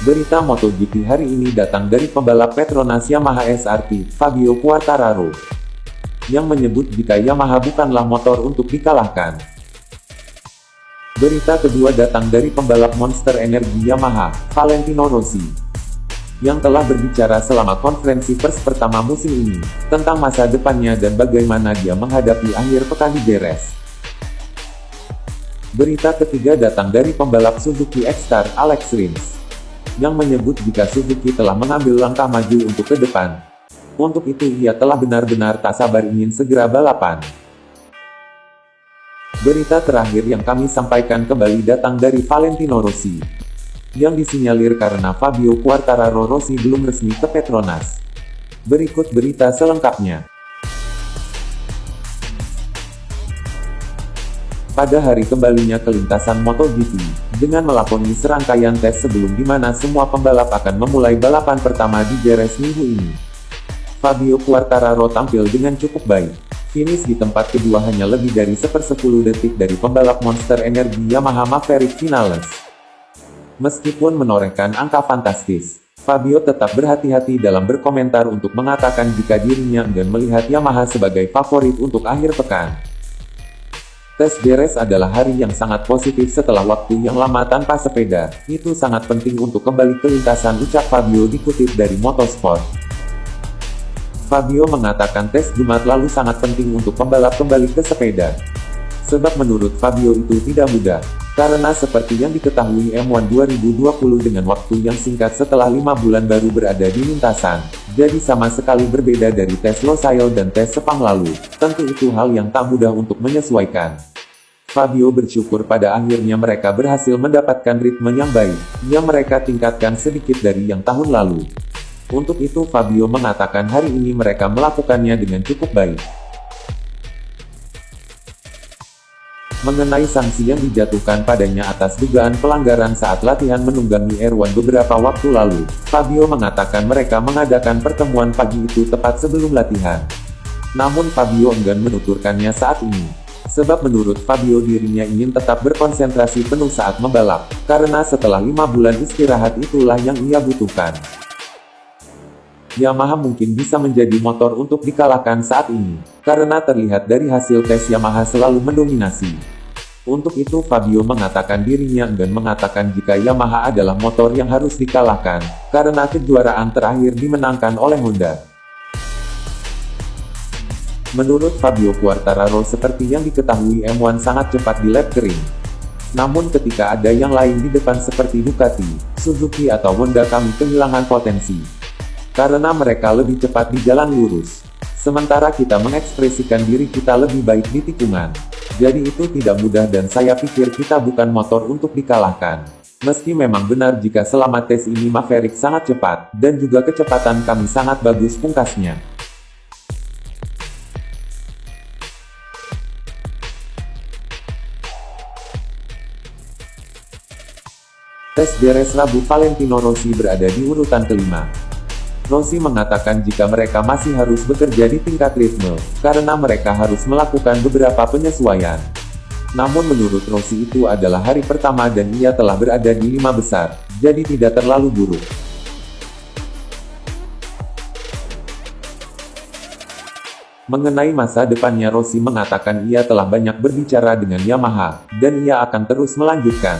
Berita MotoGP hari ini datang dari pembalap Petronas Yamaha SRT, Fabio Quartararo, yang menyebut jika Yamaha bukanlah motor untuk dikalahkan. Berita kedua datang dari pembalap Monster Energy Yamaha, Valentino Rossi, yang telah berbicara selama konferensi pers pertama musim ini, tentang masa depannya dan bagaimana dia menghadapi akhir pekan di Jerez. Berita ketiga datang dari pembalap Suzuki X-Star, Alex Rins, yang menyebut jika Suzuki telah mengambil langkah maju untuk ke depan. Untuk itu ia telah benar-benar tak sabar ingin segera balapan. Berita terakhir yang kami sampaikan kembali datang dari Valentino Rossi, yang disinyalir karena Fabio Quartararo Rossi belum resmi ke Petronas. Berikut berita selengkapnya. Pada hari kembalinya ke lintasan MotoGP, dengan melakoni serangkaian tes sebelum di mana semua pembalap akan memulai balapan pertama di Jerez minggu ini, Fabio Quartararo tampil dengan cukup baik. Finish di tempat kedua hanya lebih dari 1/10 detik dari pembalap Monster Energy Yamaha Maverick Vinales. Meskipun menorehkan angka fantastis, Fabio tetap berhati-hati dalam berkomentar untuk mengatakan jika dirinya enggan melihat Yamaha sebagai favorit untuk akhir pekan. Tes Jerez adalah hari yang sangat positif setelah waktu yang lama tanpa sepeda. Itu sangat penting untuk kembali ke lintasan, ucap Fabio dikutip dari Motorsport. Fabio mengatakan tes Jumat lalu sangat penting untuk pembalap kembali ke sepeda. Sebab menurut Fabio itu tidak mudah. Karena seperti yang diketahui M1 2020 dengan waktu yang singkat setelah 5 bulan baru berada di lintasan, jadi sama sekali berbeda dari tes Losail dan tes Sepang lalu. Tentu itu hal yang tak mudah untuk menyesuaikan. Fabio bersyukur pada akhirnya mereka berhasil mendapatkan ritme yang baik, yang mereka tingkatkan sedikit dari yang tahun lalu. Untuk itu Fabio mengatakan hari ini mereka melakukannya dengan cukup baik. Mengenai sanksi yang dijatuhkan padanya atas dugaan pelanggaran saat latihan menunggangi R1 beberapa waktu lalu, Fabio mengatakan mereka mengadakan pertemuan pagi itu tepat sebelum latihan. Namun Fabio enggan menuturkannya saat ini. Sebab menurut Fabio dirinya ingin tetap berkonsentrasi penuh saat membalap, karena setelah 5 bulan istirahat itulah yang ia butuhkan. Yamaha mungkin bisa menjadi motor untuk dikalahkan saat ini, karena terlihat dari hasil tes Yamaha selalu mendominasi. Untuk itu Fabio mengatakan dirinya enggan mengatakan jika Yamaha adalah motor yang harus dikalahkan, karena kejuaraan terakhir dimenangkan oleh Honda. Menurut Fabio Quartararo seperti yang diketahui M1 sangat cepat di lap kering. Namun ketika ada yang lain di depan seperti Ducati, Suzuki atau Honda kami kehilangan potensi. Karena mereka lebih cepat di jalan lurus. Sementara kita mengekspresikan diri kita lebih baik di tikungan. Jadi itu tidak mudah dan saya pikir kita bukan motor untuk dikalahkan. Meski memang benar jika selama tes ini Maverick sangat cepat, dan juga kecepatan kami sangat bagus, pungkasnya. Tes Jerez Rabu Valentino Rossi berada di urutan kelima. Rossi mengatakan jika mereka masih harus bekerja di tingkat ritme, karena mereka harus melakukan beberapa penyesuaian. Namun menurut Rossi itu adalah hari pertama dan ia telah berada di 5 besar, jadi tidak terlalu buruk. Mengenai masa depannya Rossi mengatakan ia telah banyak berbicara dengan Yamaha, dan ia akan terus melanjutkan.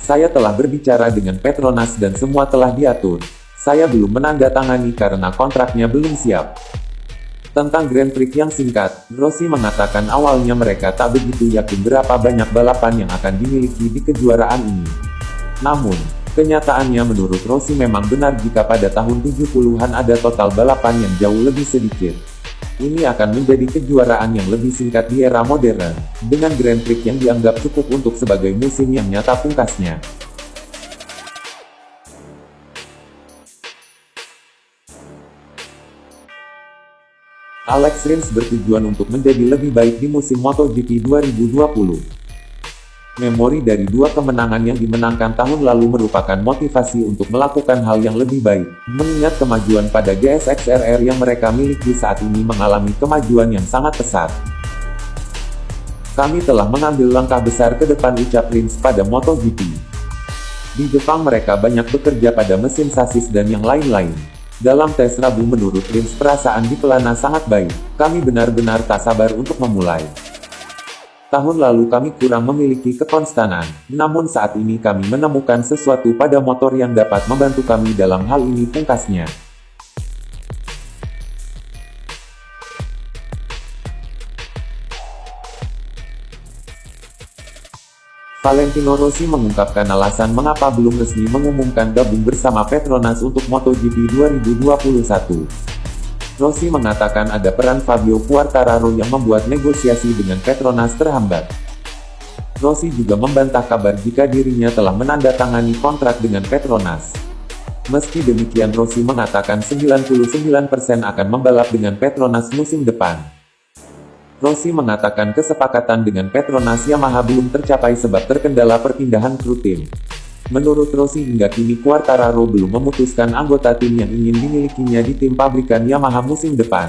Saya telah berbicara dengan Petronas dan semua telah diatur. Saya belum menandatangani karena kontraknya belum siap. Tentang Grand Prix yang singkat, Rossi mengatakan awalnya mereka tak begitu yakin berapa banyak balapan yang akan dimiliki di kejuaraan ini. Namun, kenyataannya menurut Rossi memang benar jika pada tahun 70-an ada total balapan yang jauh lebih sedikit. Ini akan menjadi kejuaraan yang lebih singkat di era modern, dengan Grand Prix yang dianggap cukup untuk sebagai musim yang nyata, pungkasnya. Alex Rins bertujuan untuk menjadi lebih baik di musim MotoGP 2020. Memori dari 2 kemenangan yang dimenangkan tahun lalu merupakan motivasi untuk melakukan hal yang lebih baik, mengingat kemajuan pada GSX-RR yang mereka miliki saat ini mengalami kemajuan yang sangat pesat. Kami telah mengambil langkah besar ke depan, ucap Rins pada MotoGP. Di Jepang mereka banyak bekerja pada mesin sasis dan yang lain-lain. Dalam tes Rabu menurut Rins perasaan di pelana sangat baik. Kami benar-benar tak sabar untuk memulai. Tahun lalu kami kurang memiliki kekonstanan, namun saat ini kami menemukan sesuatu pada motor yang dapat membantu kami dalam hal ini, pungkasnya. Valentino Rossi mengungkapkan alasan mengapa belum resmi mengumumkan gabung bersama Petronas untuk MotoGP 2021. Rossi mengatakan ada peran Fabio Quartararo yang membuat negosiasi dengan Petronas terhambat. Rossi juga membantah kabar jika dirinya telah menandatangani kontrak dengan Petronas. Meski demikian, Rossi mengatakan 99% akan membalap dengan Petronas musim depan. Rossi mengatakan kesepakatan dengan Petronas Yamaha belum tercapai sebab terkendala perpindahan kru tim. Menurut Rossi hingga kini Quartararo belum memutuskan anggota tim yang ingin dimilikinya di tim pabrikan Yamaha musim depan.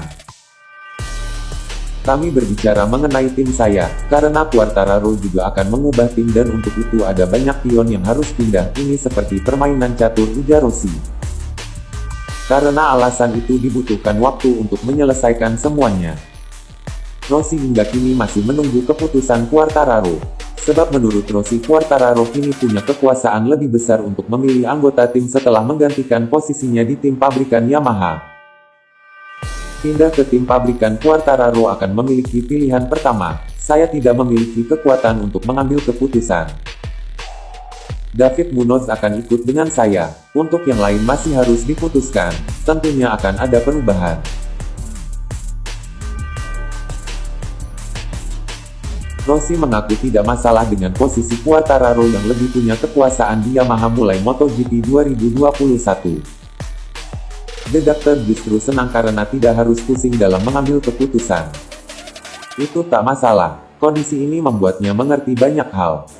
Kami berbicara mengenai tim saya, karena Quartararo juga akan mengubah tim dan untuk itu ada banyak pion yang harus pindah, ini seperti permainan catur, ujar Rossi. Karena alasan itu dibutuhkan waktu untuk menyelesaikan semuanya. Rossi hingga kini masih menunggu keputusan Quartararo. Sebab menurut Rossi Quartararo kini punya kekuasaan lebih besar untuk memilih anggota tim setelah menggantikan posisinya di tim pabrikan Yamaha. Pindah ke tim pabrikan Quartararo akan memiliki pilihan pertama, saya tidak memiliki kekuatan untuk mengambil keputusan. David Munoz akan ikut dengan saya, untuk yang lain masih harus diputuskan, tentunya akan ada perubahan. Rossi mengaku tidak masalah dengan posisi Quartararo yang lebih punya kekuasaan di Yamaha mulai MotoGP 2021. The Doctor justru senang karena tidak harus pusing dalam mengambil keputusan. Itu tak masalah, kondisi ini membuatnya mengerti banyak hal.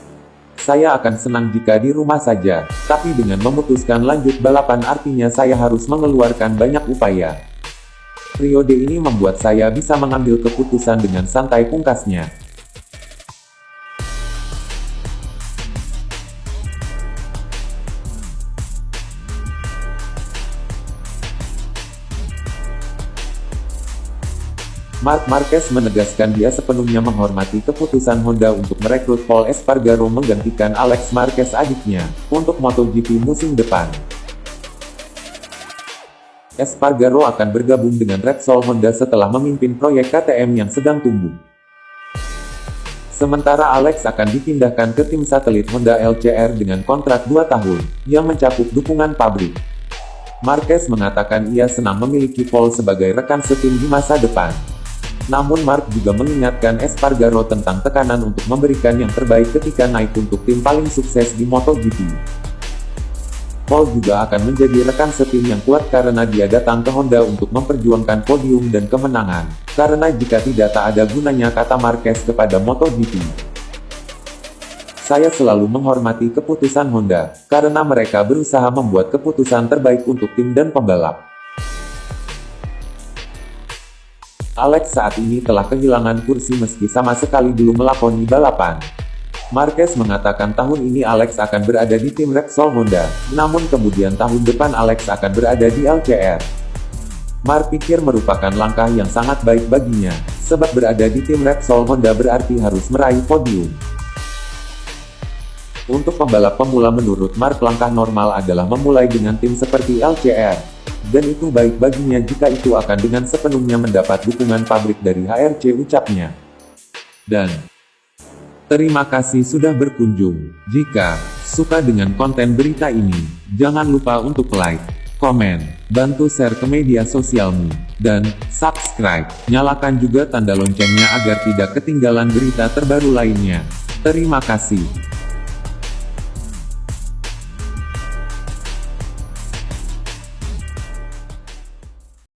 Saya akan senang jika di rumah saja, tapi dengan memutuskan lanjut balapan artinya saya harus mengeluarkan banyak upaya. Periode ini membuat saya bisa mengambil keputusan dengan santai, pungkasnya. Marc Marquez menegaskan dia sepenuhnya menghormati keputusan Honda untuk merekrut Pol Espargaro menggantikan Alex Marquez adiknya, untuk MotoGP musim depan. Espargaro akan bergabung dengan Repsol Honda setelah memimpin proyek KTM yang sedang tumbuh. Sementara Alex akan dipindahkan ke tim satelit Honda LCR dengan kontrak 2 tahun, yang mencakup dukungan pabrik. Marquez mengatakan ia senang memiliki Pol sebagai rekan setim di masa depan. Namun Marc juga mengingatkan Espargaro tentang tekanan untuk memberikan yang terbaik ketika naik untuk tim paling sukses di MotoGP. Pol juga akan menjadi rekan setim yang kuat karena dia datang ke Honda untuk memperjuangkan podium dan kemenangan. Karena jika tidak tak ada gunanya, kata Marquez kepada MotoGP. Saya selalu menghormati keputusan Honda, karena mereka berusaha membuat keputusan terbaik untuk tim dan pembalap. Alex saat ini telah kehilangan kursi meski sama sekali belum melakoni balapan. Marquez mengatakan tahun ini Alex akan berada di tim Repsol Honda, namun kemudian tahun depan Alex akan berada di LCR. Marc pikir merupakan langkah yang sangat baik baginya, sebab berada di tim Repsol Honda berarti harus meraih podium. Untuk pembalap pemula menurut Marc langkah normal adalah memulai dengan tim seperti LCR. Dan itu baik baginya jika itu akan dengan sepenuhnya mendapat dukungan pabrik dari HRC, ucapnya. Dan terima kasih sudah berkunjung. Jika suka dengan konten berita ini, jangan lupa untuk like, komen, bantu share ke media sosialmu, dan subscribe. Nyalakan juga tanda loncengnya agar tidak ketinggalan berita terbaru lainnya. Terima kasih.